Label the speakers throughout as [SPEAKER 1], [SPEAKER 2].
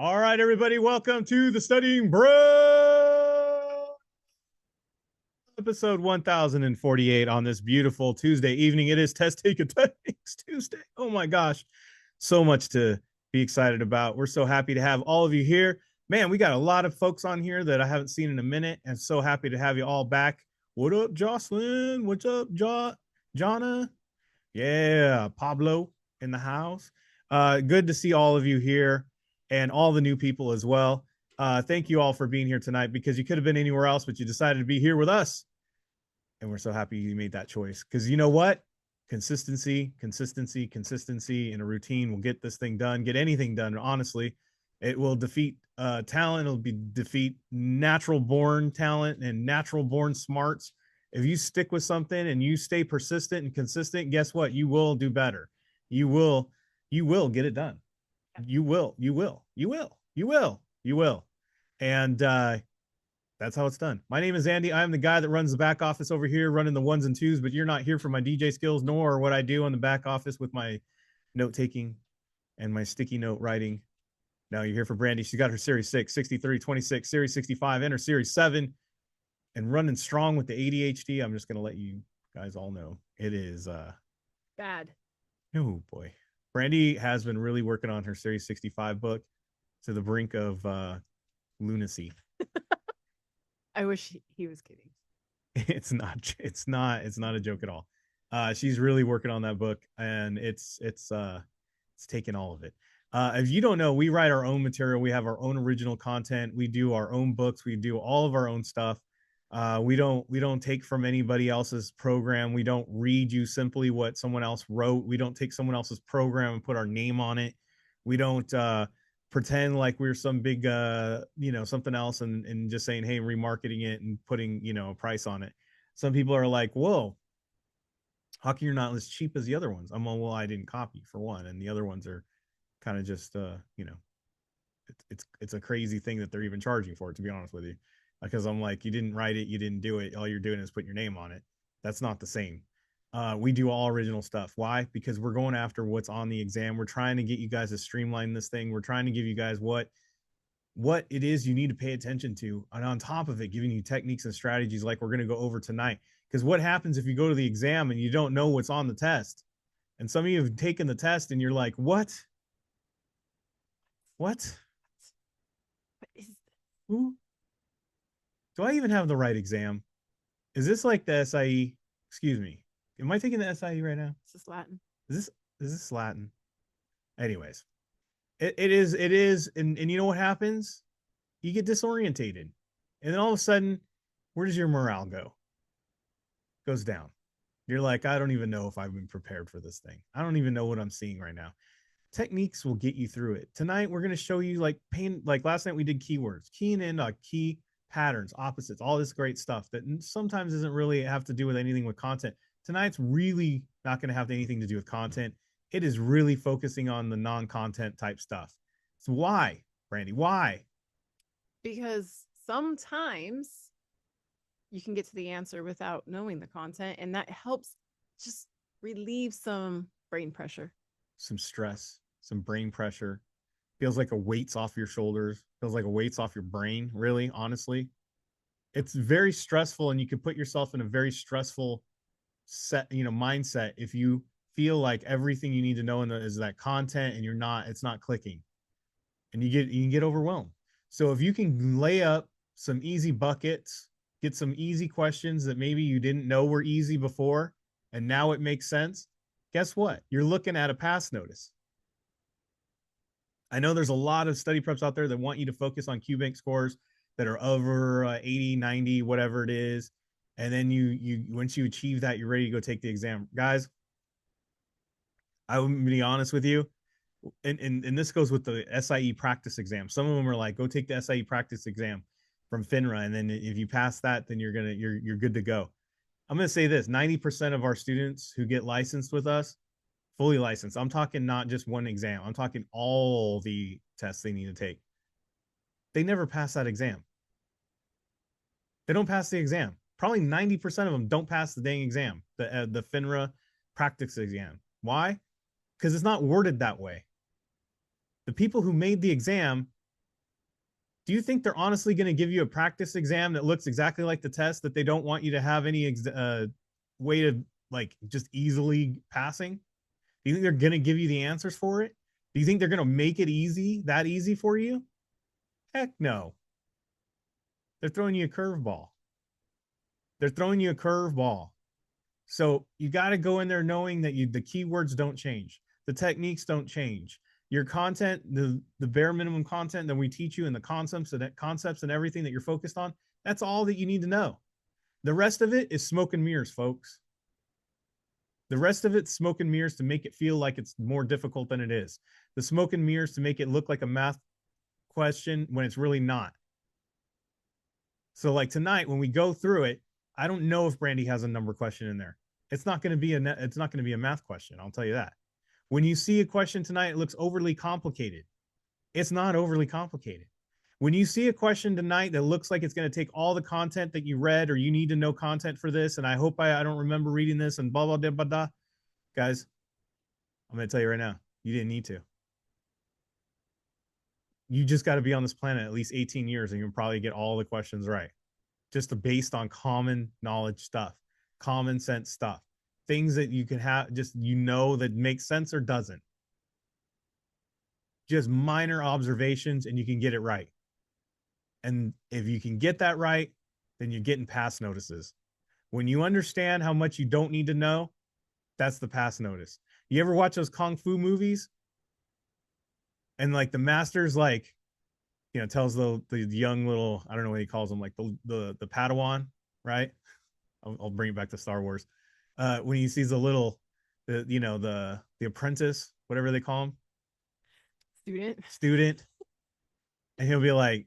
[SPEAKER 1] All right, everybody, welcome to the Studying Brew, episode 1048 on this beautiful Tuesday evening. It is Test Take Techniques Tuesday. Oh my gosh, so much to be excited about. We're so happy to have all of you here. Man, we got a lot of folks on here that I haven't seen in a minute, and so happy to have you all back. What up, Jocelyn? What's up, Jonna? Yeah, Pablo in the house. Good to see all of you here and all the new people as well. Thank you all for being here tonight because you could have been anywhere else, but you decided to be here with us. And we're so happy you made that choice because you know what? Consistency, consistency, consistency, and a routine will get this thing done, get anything done. Honestly, it will defeat talent. It'll be defeat natural born talent and natural born smarts. If you stick with something and you stay persistent and consistent, guess what? You will do better. You will get it done. You will. And that's how it's done. My name is Andy. I'm the guy that runs the back office over here, running the ones and twos, but you're not here for my DJ skills, nor what I do on the back office with my note taking and my sticky note writing. Now you're here for Brandy. She's got her Series 6, 63, 26, Series 65, and her Series 7, and running strong with the ADHD. I'm just going to let you guys all know it is
[SPEAKER 2] bad.
[SPEAKER 1] Oh boy. Brandy has been really working on her Series 65 book to the brink of lunacy.
[SPEAKER 2] I wish he was kidding.
[SPEAKER 1] It's not a joke at all. She's really working on that book, and it's taking all of it. If you don't know, we write our own material. We have our own original content. We do our own books. We do all of our own stuff. We don't take from anybody else's program. We don't read you simply what someone else wrote. We don't take someone else's program and put our name on it. We don't pretend like we're some big something else and just saying, hey, remarketing it and putting a price on it. Some people are like, whoa, how come you're not as cheap as the other ones? I'm well, I didn't copy for one, and the other ones are kind of just it's a crazy thing that they're even charging for it, to be honest with you, because I'm like, you didn't write it, you didn't do it, all you're doing is putting your name on it. That's not the same. We do all original stuff. Why? Because we're going after what's on the exam. We're trying to get you guys to streamline this thing. We're trying to give you guys what it is you need to pay attention to, and on top of it, giving you techniques and strategies like we're going to go over tonight. Because what happens if you go to the exam and you don't know what's on the test? And some of you have taken the test and you're like, what?
[SPEAKER 2] What is this?
[SPEAKER 1] Who? Do I even have the right exam? Is this like the SIE? Excuse me. Am I taking the SIE right now?
[SPEAKER 2] Is this Latin?
[SPEAKER 1] Is this Latin? Anyways, it is, and you know what happens? You get disorientated, and then all of a sudden, where does your morale go? Goes down. You're like, I don't even know if I've been prepared for this thing. I don't even know what I'm seeing right now. Techniques will get you through it. Tonight we're going to show you like last night we did keywords, keying in key patterns, opposites, all this great stuff that sometimes doesn't really have to do with anything with content. Tonight's really not going to have anything to do with content. It is really focusing on the non-content type stuff. So why, Brandy? Why?
[SPEAKER 2] Because sometimes you can get to the answer without knowing the content, and that helps just relieve some brain pressure,
[SPEAKER 1] some stress, some brain pressure. Feels like a weight's off your shoulders. Feels like a weight's off your brain. Really, honestly, it's very stressful, and you can put yourself in a very stressful mindset if you feel like everything you need to know is that content and it's not clicking, and you can get overwhelmed. So if you can lay up some easy buckets, get some easy questions that maybe you didn't know were easy before, and now it makes sense, guess what? You're looking at a pass notice. I know there's a lot of study preps out there that want you to focus on QBank scores that are over 80, 90, whatever it is. And then you once you achieve that, you're ready to go take the exam. Guys, I will be honest with you. And this goes with the SIE practice exam. Some of them are like, go take the SIE practice exam from FINRA. And then if you pass that, then you're good to go. I'm going to say this, 90% of our students who get licensed with us, fully licensed, I'm talking not just one exam, I'm talking all the tests they need to take, they never pass that exam. They don't pass the exam. Probably 90% of them don't pass the dang exam, the FINRA practice exam. Why? Because it's not worded that way. The people who made the exam Do you think they're honestly going to give you a practice exam that looks exactly like the test, that they don't want you to have any way to like just easily passing? Do you think they're going to give you the answers for it? Do you think they're going to make it that easy for you? Heck no. They're throwing you a curveball. They're throwing you a curveball. So you got to go in there knowing that the keywords don't change, the techniques don't change, your content, the bare minimum content that we teach you, and the concepts and everything that you're focused on. That's all that you need to know. The rest of it is smoke and mirrors, folks. The rest of it's smoke and mirrors to make it feel like it's more difficult than it is. The smoke and mirrors to make it look like a math question when it's really not. So like tonight when we go through it, I don't know if Brandy has a number question in there. It's not going to be a math question, I'll tell you that. When you see a question tonight, it looks overly complicated. It's not overly complicated. When you see a question tonight that looks like it's going to take all the content that you read, or you need to know content for this, and I hope I don't remember reading this and blah, blah, blah, blah, blah. Guys, I'm going to tell you right now, you didn't need to. You just got to be on this planet at least 18 years and you'll probably get all the questions right. Just based on common knowledge stuff, common sense stuff, things that you can have, just, that makes sense or doesn't. Just minor observations and you can get it right. And if you can get that right, then you're getting pass notices. When you understand how much you don't need to know, that's the pass notice. You ever watch those Kung Fu movies? And like the master's like, tells the young little, I don't know what he calls them, like the Padawan, right? I'll bring it back to Star Wars. When he sees the apprentice, whatever they call him, student, and he'll be like,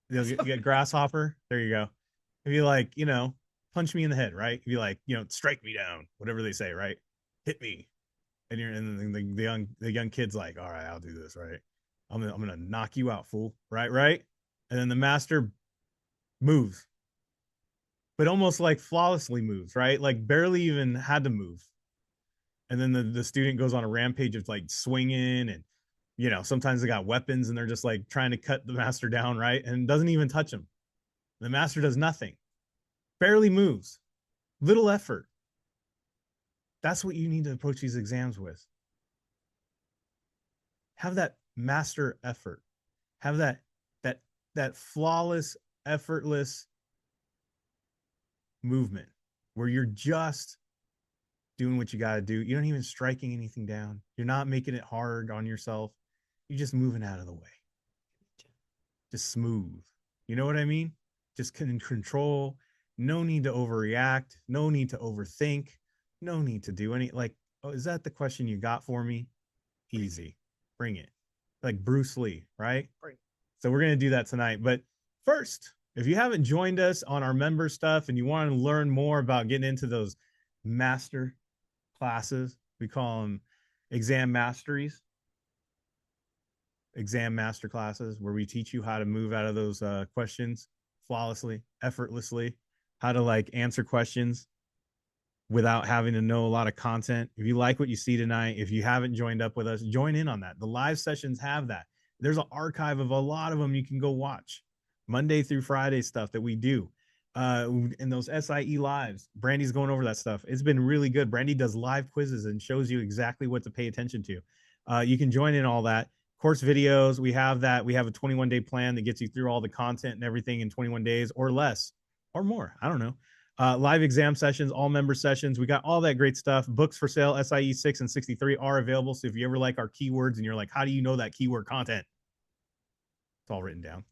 [SPEAKER 1] they'll get grasshopper. There you go. He'll be like, punch me in the head, right? He'll be like, strike me down, whatever they say, right? Hit me. And the young kid's like, all right, I'll do this, right? I'm gonna knock you out, fool. Right. And then the master moves, but almost like flawlessly moves, right? Like barely even had to move. And then the student goes on a rampage of like swinging, and sometimes they got weapons and they're just like trying to cut the master down, right? And doesn't even touch him. The master does nothing, barely moves, little effort. That's what you need to approach these exams with. Have that master effort. Have that flawless, effortless movement where you're just doing what you got to do. You're not even striking anything down. You're not making it hard on yourself. You're just moving out of the way. Just smooth. You know what I mean? Just control. No need to overreact. No need to overthink. No need to do any, like, oh, is that the question you got for me? Easy. Bring it. Like Bruce Lee, right? Right. So we're going to do that tonight. But first, if you haven't joined us on our member stuff and you want to learn more about getting into those master classes, we call them exam masteries, exam master classes, where we teach you how to move out of those questions flawlessly, effortlessly, how to like answer questions without having to know a lot of content. If you like what you see tonight, if you haven't joined up with us, join in on that. The live sessions have that. There's an archive of a lot of them you can go watch. Monday through Friday stuff that we do. And those SIE lives, Brandy's going over that stuff. It's been really good. Brandy does live quizzes and shows you exactly what to pay attention to. You can join in all that. Course videos, we have that. We have a 21-day plan that gets you through all the content and everything in 21 days or less or more. I don't know. Live exam sessions, all member sessions. We got all that great stuff. Books for sale, SIE 6 and 63 are available. So if you ever like our keywords and you're like, how do you know that keyword content? It's all written down.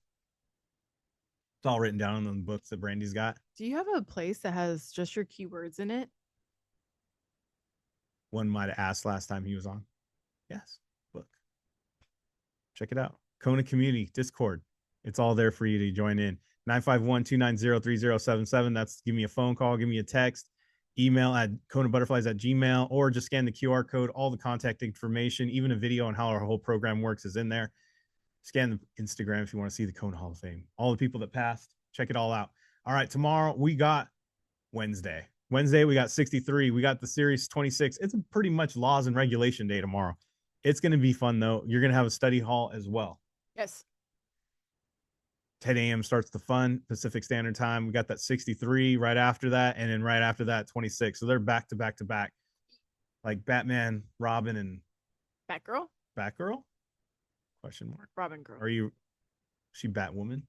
[SPEAKER 1] It's all written down in the books that Brandy's got.
[SPEAKER 2] Do you have a place that has just your keywords in it?
[SPEAKER 1] One might have asked last time he was on. Yes, book. Check it out. Kona Community, Discord. It's all there for you to join in. 951-290-3077. That's give me a phone call, give me a text, email at KonaButterflyz@gmail, or just scan the QR code. All the contact information, even a video on how our whole program works is in there. Scan the Instagram if you want to see the Kona Hall of Fame. All the people that passed, check it all out. All right, tomorrow we got Wednesday. Wednesday, we got 63. We got the series 26. It's a pretty much laws and regulation day tomorrow. It's going to be fun, though. You're going to have a study hall as well.
[SPEAKER 2] Yes.
[SPEAKER 1] 10 a.m. starts the fun, Pacific Standard Time. We got that 63 right after that, and then right after that, 26. So they're back to back to back, like Batman, Robin, and
[SPEAKER 2] Batgirl?
[SPEAKER 1] Batgirl? Question mark.
[SPEAKER 2] Robin Girl.
[SPEAKER 1] Are you she Batwoman?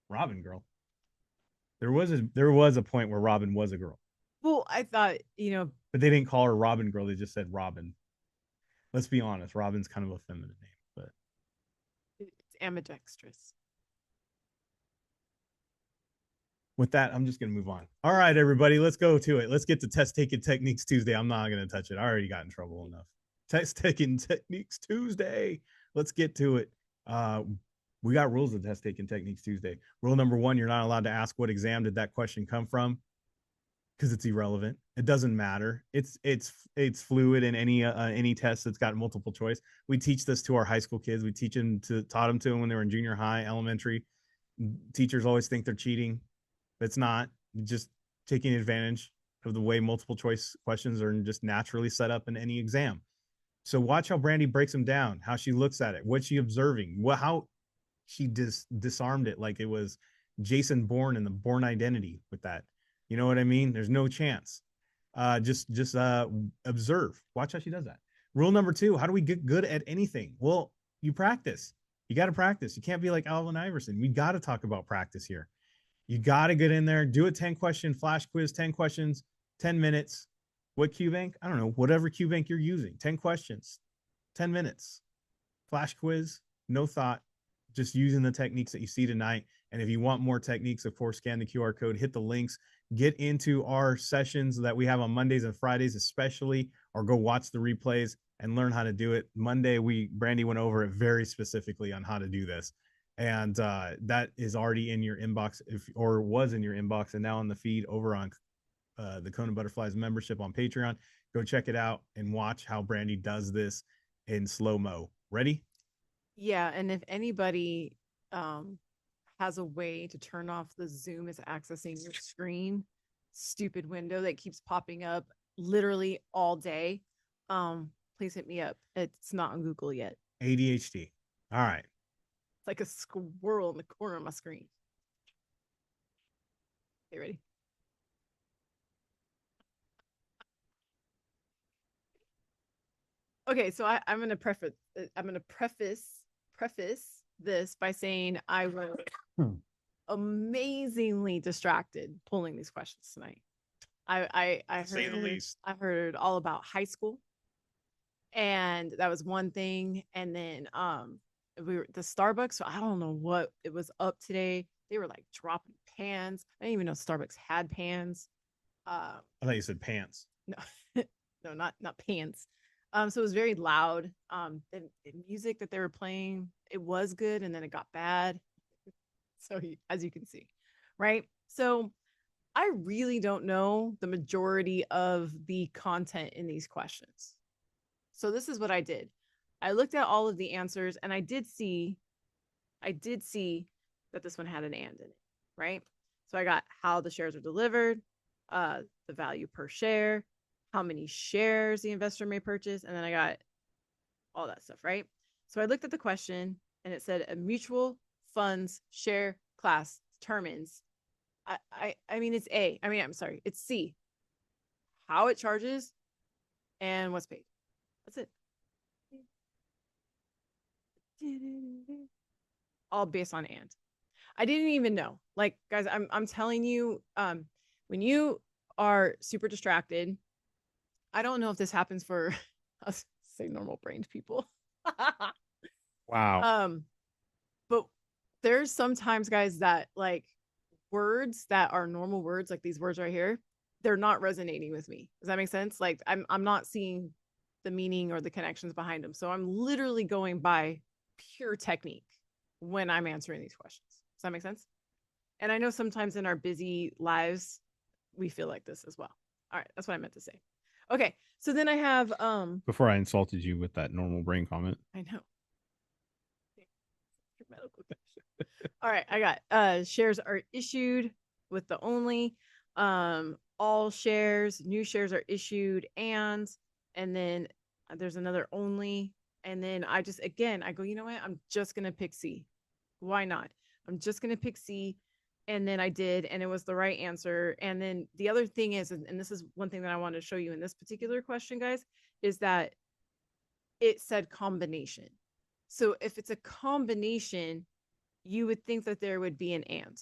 [SPEAKER 1] Robin girl. There was a point where Robin was a girl,
[SPEAKER 2] Well, I thought,
[SPEAKER 1] but they didn't call her Robin girl. They just said Robin. Let's be honest, Robin's kind of a feminine name, but
[SPEAKER 2] it's ambidextrous.
[SPEAKER 1] with that, I'm just gonna move on. All right, everybody, let's go to it. Let's get to Test Taking Techniques Tuesday. I'm not gonna touch it. I already got in trouble enough. Test Taking Techniques Tuesday. Let's get to it. We got rules of Test Taking Techniques Tuesday. Rule number 1: you're not allowed to ask what exam did that question come from, because it's irrelevant. It doesn't matter. It's fluid in any test that's got multiple choice. We teach this to our high school kids. We taught them to them when they were in junior high, elementary. Teachers always think they're cheating. It's not. Just taking advantage of the way multiple choice questions are just naturally set up in any exam. So watch how Brandy breaks them down, how she looks at it, what she observing, how she disarmed it like it was Jason Bourne and the Bourne Identity with that. You know what I mean? There's no chance. Just observe. Watch how she does that. Rule number 2: how do we get good at anything? Well, you practice. You got to practice. You can't be like Alvin Iverson. We got to talk about practice here. You got to get in there, do a 10-question flash quiz, 10 questions, 10 minutes. What Q bank? I don't know, whatever Q bank you're using. 10 questions, 10 minutes. Flash quiz, no thought, just using the techniques that you see tonight. And if you want more techniques, of course, scan the QR code, hit the links, get into our sessions that we have on Mondays and Fridays, especially, or go watch the replays and learn how to do it. Monday, Brandy went over it very specifically on how to do this. And that is already in your inbox, or was in your inbox, and now on the feed over on the KonaButterflyz membership on Patreon. Go check it out and watch how Brandy does this in slow-mo. Ready?
[SPEAKER 2] Yeah, and if anybody has a way to turn off the Zoom is accessing your screen stupid window that keeps popping up literally all day, please hit me up. It's not on Google yet.
[SPEAKER 1] ADHD. All right.
[SPEAKER 2] It's like a squirrel in the corner of my screen. Okay, ready? Okay, so I'm gonna preface this by saying I was amazingly distracted pulling these questions tonight. I heard,
[SPEAKER 1] say the least.
[SPEAKER 2] I heard all about high school, and that was one thing. And then we were the Starbucks, so I don't know what it was up today. They were like dropping pans. I didn't even know Starbucks had pans.
[SPEAKER 1] I thought you said pants.
[SPEAKER 2] No, no, not pants. So it was very loud. The music that they were playing, it was good, and then it got bad. So as you can see, right? So I really don't know the majority of the content in these questions. So this is what I did. I looked at all of the answers, and I did see that this one had an and in it, right? So I got how the shares are delivered, the value per share, how many shares the investor may purchase, and then I got all that stuff, right? So I looked at the question, and it said a mutual funds share class determines. I mean, it's A. I mean, I'm sorry, it's C. How it charges and what's paid. That's it. All based on and. I didn't even know. Like, guys, I'm telling you, when you are super distracted, I don't know if this happens for us, say normal brained people.
[SPEAKER 1] Wow.
[SPEAKER 2] But there's sometimes, guys, that like words that are normal words, like these words right here, they're not resonating with me. Does that make sense? Like I'm not seeing the meaning or the connections behind them. So I'm literally going by pure technique when I'm answering these questions. Does that make sense? And I know sometimes in our busy lives, we feel like this as well. All right, that's what I meant to say. Okay, so then I have
[SPEAKER 1] Before I insulted you with that normal brain comment.
[SPEAKER 2] I know. All right, I got shares are issued with the only all shares, new shares are issued and then there's another only, and then I just again I go, you know what? I'm just going to pick C. Why not? I'm just going to pick C. And then I did, and it was the right answer. And then the other thing is, and this is one thing that I want to show you in this particular question, guys, is that it said combination. So if it's a combination, you would think that there would be an and.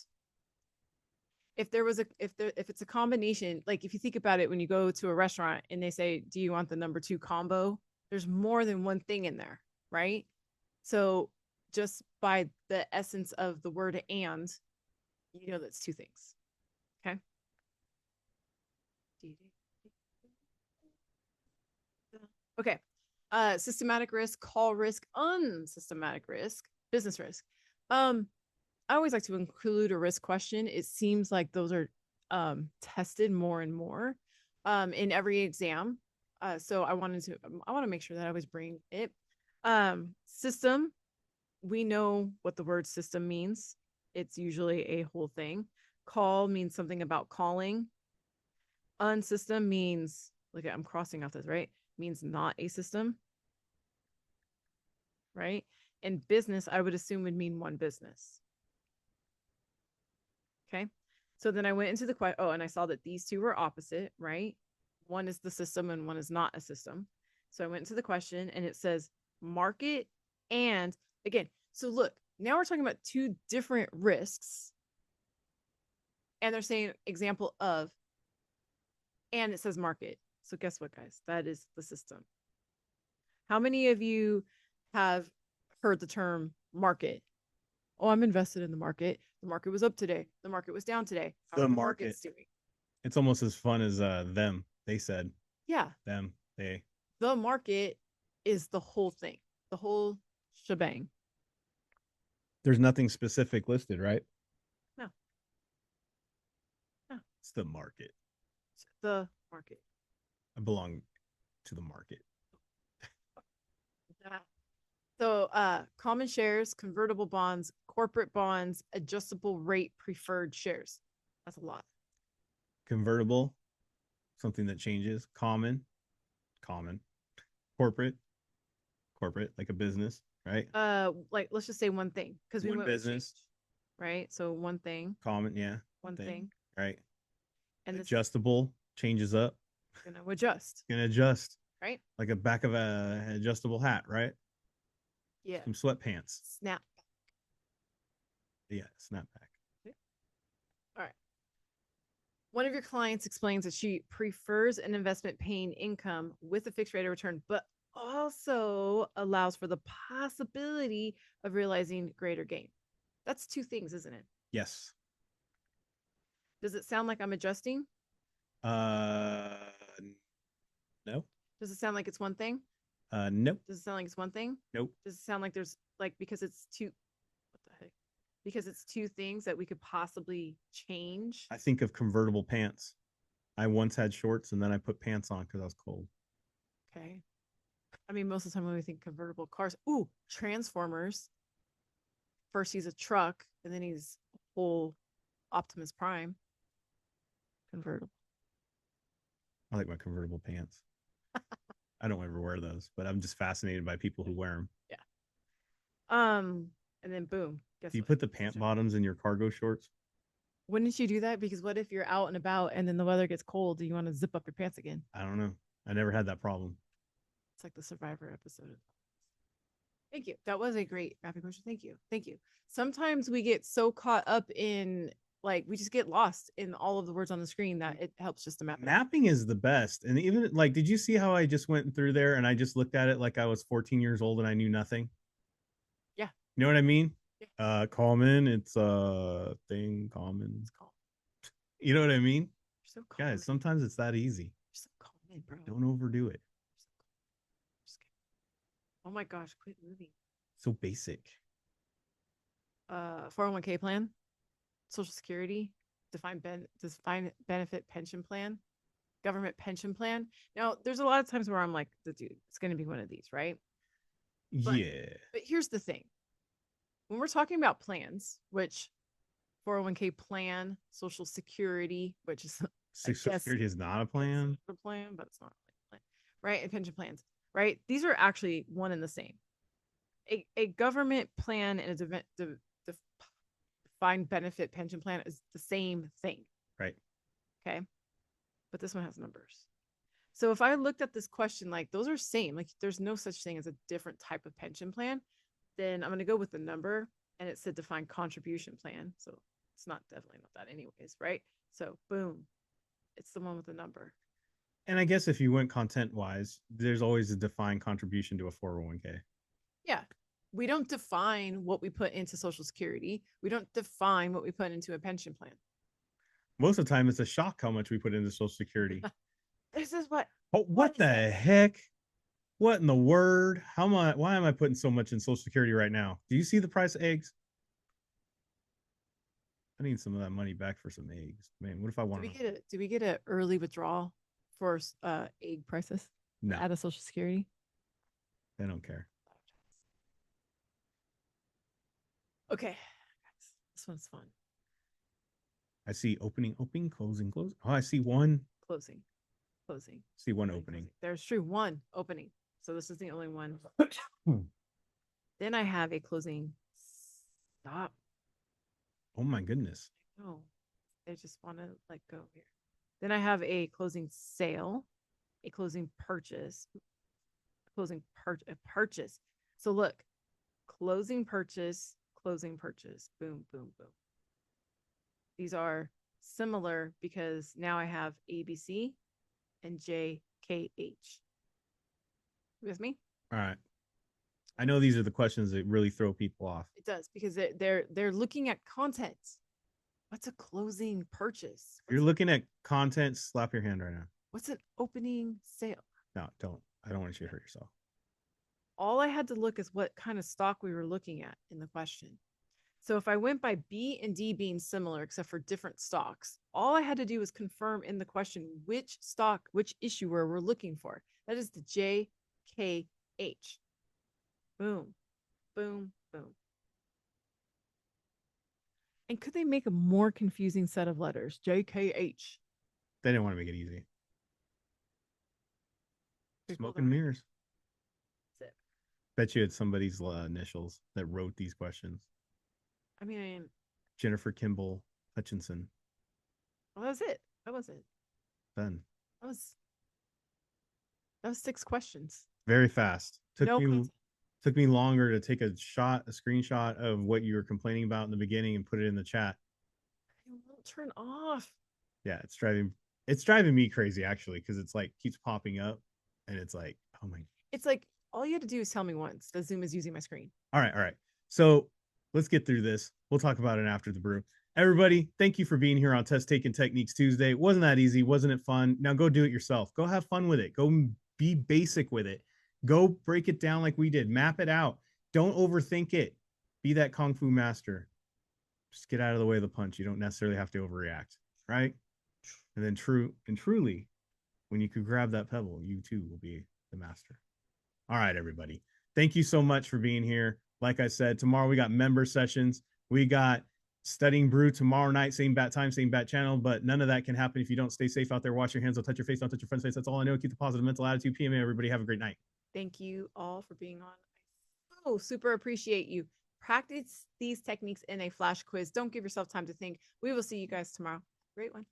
[SPEAKER 2] If there was a if it's a combination, like if you think about it, when you go to a restaurant and they say, do you want the number 2 combo, there's more than one thing in there, right? So just by the essence of the word and, you know that's two things. Okay. Okay. Systematic risk, call risk, unsystematic risk, business risk. I always like to include a risk question. It seems like those are tested more and more in every exam. So I want to make sure that I always bring it. System, we know what the word system means. It's usually a whole thing. Call means something about calling. Unsystem means, look at, I'm crossing off this, right? Means not a system, right? And business, I would assume, would mean one business. Okay. So then I went into the question. Oh, and I saw that these two were opposite, right? One is the system and one is not a system. So I went into the question and it says market and, again, so look, now we're talking about two different risks. And they're saying example of, and it says market. So guess what, guys? That is the system. How many of you have heard the term market? Oh, I'm invested in the market. The market was up today. The market was down today. How
[SPEAKER 1] The
[SPEAKER 2] are the
[SPEAKER 1] market.
[SPEAKER 2] markets doing?
[SPEAKER 1] It's almost as fun as them. They said
[SPEAKER 2] Yeah.
[SPEAKER 1] them. They.
[SPEAKER 2] The market is the whole thing, the whole shebang.
[SPEAKER 1] There's nothing specific listed, right?
[SPEAKER 2] No. No.
[SPEAKER 1] It's the market.
[SPEAKER 2] It's the market.
[SPEAKER 1] I belong to the market.
[SPEAKER 2] So common shares, convertible bonds, corporate bonds, adjustable rate preferred shares. That's a lot.
[SPEAKER 1] Convertible, something that changes. Common. Corporate, like a business, right?
[SPEAKER 2] Like let's just say one thing, because we
[SPEAKER 1] One
[SPEAKER 2] went
[SPEAKER 1] business,
[SPEAKER 2] right? So one thing,
[SPEAKER 1] common, yeah.
[SPEAKER 2] one thing,
[SPEAKER 1] right?
[SPEAKER 2] and
[SPEAKER 1] Adjustable changes up.
[SPEAKER 2] Gonna adjust,
[SPEAKER 1] Gonna adjust,
[SPEAKER 2] right?
[SPEAKER 1] like a back of an adjustable hat, right?
[SPEAKER 2] Yeah.
[SPEAKER 1] Some sweatpants.
[SPEAKER 2] Snap.
[SPEAKER 1] Yeah, snapback.
[SPEAKER 2] Yeah. All right. One of your clients explains that she prefers an investment paying income with a fixed rate of return, but also allows for the possibility of realizing greater gain. That's two things, isn't it?
[SPEAKER 1] Yes.
[SPEAKER 2] Does it sound like I'm adjusting?
[SPEAKER 1] Uh, no.
[SPEAKER 2] Does it sound like it's one thing?
[SPEAKER 1] Nope.
[SPEAKER 2] Does it sound like it's one thing?
[SPEAKER 1] Nope.
[SPEAKER 2] Does it sound like there's like, because it's two, what the heck? Because it's two things that we could possibly change.
[SPEAKER 1] I think of convertible pants. I once had shorts and then I put pants on because I was cold.
[SPEAKER 2] Okay. I mean, most of the time when we think convertible cars, ooh, Transformers. First he's a truck and then he's a whole Optimus Prime. Convertible.
[SPEAKER 1] I like my convertible pants. I don't ever wear those, but I'm just fascinated by people who wear them.
[SPEAKER 2] Yeah. And then boom.
[SPEAKER 1] Do you put the pant bottoms in your cargo shorts?
[SPEAKER 2] Wouldn't you do that? Because what if you're out and about and then the weather gets cold? Do you want to zip up your pants again?
[SPEAKER 1] I don't know. I never had that problem.
[SPEAKER 2] It's like the Survivor episode. Thank you. That was a great rapid question. Thank you. Thank you. Sometimes we get so caught up in, like, we just get lost in all of the words on the screen that it helps just to map.
[SPEAKER 1] Mapping is the best. And even like, did you see how I just went through there and I just looked at it like I was 14 years old and I knew nothing?
[SPEAKER 2] Yeah.
[SPEAKER 1] You know what I mean?
[SPEAKER 2] Yeah.
[SPEAKER 1] Common, it's a thing, common. It's common. You know what I mean?
[SPEAKER 2] You're so common.
[SPEAKER 1] Guys, sometimes it's that easy.
[SPEAKER 2] You're so common, bro.
[SPEAKER 1] Don't overdo it.
[SPEAKER 2] Oh my gosh, quit moving.
[SPEAKER 1] So basic.
[SPEAKER 2] 401k plan, Social Security, defined benefit pension plan, government pension plan. Now, there's a lot of times where I'm like, dude, it's going to be one of these, right?
[SPEAKER 1] Yeah.
[SPEAKER 2] But here's the thing. When we're talking about plans, which 401k plan, Social Security, which is
[SPEAKER 1] Social Security is not a plan.
[SPEAKER 2] It's a plan, but it's not a plan, right? And pension plans, right? These are actually one and the same. A government plan and defined benefit pension plan is the same thing.
[SPEAKER 1] Right.
[SPEAKER 2] Okay. But this one has numbers. So if I looked at this question, like those are same, like there's no such thing as a different type of pension plan, then I'm going to go with the number, and it said defined contribution plan. So it's not definitely not that anyways, right? So boom, it's the one with the number.
[SPEAKER 1] And I guess if you went content wise, there's always a defined contribution to a 401k.
[SPEAKER 2] Yeah. We don't define what we put into Social Security. We don't define what we put into a pension plan.
[SPEAKER 1] Most of the time, it's a shock how much we put into Social Security.
[SPEAKER 2] This is what.
[SPEAKER 1] Oh, what the heck? What in the word? How am I? Why am I putting so much in Social Security right now? Do you see the price of eggs? I need some of that money back for some eggs. Man, what if I want
[SPEAKER 2] to? Do we get an early withdrawal for egg prices?
[SPEAKER 1] No.
[SPEAKER 2] Out of Social Security?
[SPEAKER 1] They don't care.
[SPEAKER 2] Okay. This one's fun.
[SPEAKER 1] I see opening, closing. Oh, I see one.
[SPEAKER 2] Closing.
[SPEAKER 1] See one opening.
[SPEAKER 2] There's true one opening. So this is the only one. Then I have a closing stop.
[SPEAKER 1] Oh my goodness.
[SPEAKER 2] Oh, I just want to let go here. Then I have a closing sale, a closing purchase, a purchase. So look, closing purchase, boom, boom, boom. These are similar because now I have ABC and JKH. With me?
[SPEAKER 1] All right. I know these are the questions that really throw people off.
[SPEAKER 2] It does, because they're looking at content. What's a closing purchase?
[SPEAKER 1] You're looking at content, slap your hand right now.
[SPEAKER 2] What's an opening sale?
[SPEAKER 1] No, don't. I don't want you to hurt yourself.
[SPEAKER 2] All I had to look is what kind of stock we were looking at in the question. So if I went by B and D being similar, except for different stocks, all I had to do was confirm in the question which stock, which issuer we're looking for. That is the JKH. Boom, boom, boom. And could they make a more confusing set of letters? JKH.
[SPEAKER 1] They didn't want to make it easy. Smoke and mirrors.
[SPEAKER 2] That's it.
[SPEAKER 1] Bet you it's somebody's initials that wrote these questions.
[SPEAKER 2] I mean,
[SPEAKER 1] Jennifer Kimball Hutchinson.
[SPEAKER 2] Well, that was it. That was it.
[SPEAKER 1] Done.
[SPEAKER 2] That was 6 questions.
[SPEAKER 1] Very fast. Took me longer to take a screenshot of what you were complaining about in the beginning and put it in the chat.
[SPEAKER 2] It won't turn off.
[SPEAKER 1] Yeah, it's driving me crazy actually, because it's like keeps popping up and it's like, oh my.
[SPEAKER 2] It's like all you had to do is tell me once that Zoom is using my screen.
[SPEAKER 1] All right. So let's get through this. We'll talk about it after the brew. Everybody, thank you for being here on Test Taking Techniques Tuesday. Wasn't that easy? Wasn't it fun? Now go do it yourself. Go have fun with it. Go be basic with it. Go break it down like we did. Map it out. Don't overthink it. Be that Kung Fu master. Just get out of the way of the punch. You don't necessarily have to overreact, right? And then truly, when you could grab that pebble, you too will be the master. All right, everybody. Thank you so much for being here. Like I said, tomorrow we got member sessions. We got Studying Brew tomorrow night, same bat time, same bat channel, but none of that can happen if you don't stay safe out there. Wash your hands, don't touch your face, don't touch your friend's face. That's all I know. Keep the positive mental attitude. PMA, everybody. Have a great night.
[SPEAKER 2] Thank you all for being on. I super appreciate you. Practice these techniques in a flash quiz. Don't give yourself time to think. We will see you guys tomorrow. Great one.